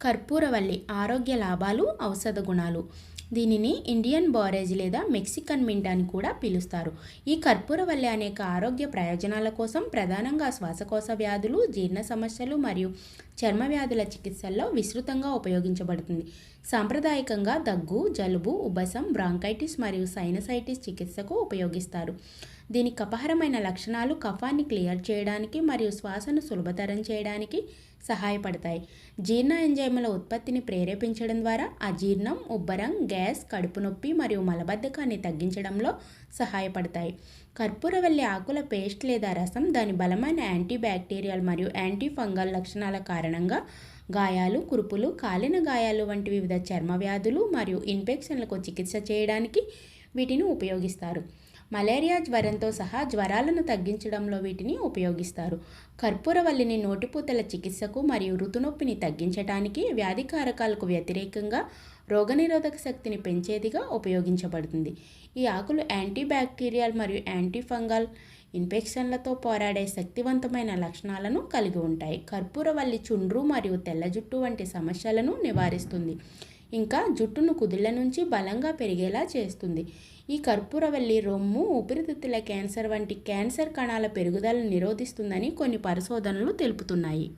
కర్పూరవల్లి ఆరోగ్య లాభాలు, ఔషధ గుణాలు. దీనిని ఇండియన్ బోరేజ్ లేదా మెక్సికన్ మింట్ అని కూడా పిలుస్తారు. ఈ కర్పూరవల్లి అనేక ఆరోగ్య ప్రయోజనాల కోసం ప్రధానంగా శ్వాసకోశ వ్యాధులు, జీర్ణ సమస్యలు మరియు చర్మ వ్యాధుల చికిత్సల్లో విస్తృతంగా ఉపయోగించబడుతుంది. సాంప్రదాయకంగా దగ్గు, జలుబు, ఉబ్బసం, బ్రాంకైటిస్ మరియు సైనసైటిస్ చికిత్సకు ఉపయోగిస్తారు. దీని కఫహరమైన లక్షణాలు కఫాన్ని క్లియర్ చేయడానికి మరియు శ్వాసను సులభతరం చేయడానికి సహాయపడతాయి. జీర్ణ ఎంజైముల ఉత్పత్తిని ప్రేరేపించడం ద్వారా అజీర్ణం, ఉబ్బరం, గ్యాస్, కడుపు నొప్పి మరియు మలబద్ధకాన్ని తగ్గించడంలో సహాయపడతాయి. కర్పూరవల్లి ఆకుల పేస్ట్ లేదా రసం దాని బలమైన యాంటీ బ్యాక్టీరియల్ మరియు యాంటీ ఫంగల్ లక్షణాల కారణంగా గాయాలు, కురుపులు, కాలిన గాయాలు వంటి వివిధ చర్మ వ్యాధులు మరియు ఇన్ఫెక్షన్లకు చికిత్స చేయడానికి వీటిని ఉపయోగిస్తారు. మలేరియా, జ్వరంతో సహా జ్వరాలను తగ్గించడంలో వీటిని ఉపయోగిస్తారు. కర్పూరవల్లిని నోటిపూతల చికిత్సకు మరియు ఋతునొప్పిని తగ్గించడానికి, వ్యాధి కారకాలకు వ్యతిరేకంగా రోగనిరోధక శక్తిని పెంచేదిగా ఉపయోగించబడుతుంది. ఈ ఆకులు యాంటీ బ్యాక్టీరియల్ మరియు యాంటీ ఫంగల్ ఇన్ఫెక్షన్లతో పోరాడే శక్తివంతమైన లక్షణాలను కలిగి ఉంటాయి. కర్పూరవల్లి చుండ్రు మరియు తెల్ల జుట్టు వంటి సమస్యలను నివారిస్తుంది. ఇంకా జుట్టును కుదుళ్ల నుంచి బలంగా పెరిగేలా చేస్తుంది. ఈ కర్పూరవల్లి రొమ్ము, ఊపిరితిత్తుల క్యాన్సర్ వంటి క్యాన్సర్ కణాల పెరుగుదలను నిరోధిస్తుందని కొన్ని పరిశోధనలు తెలుపుతున్నాయి.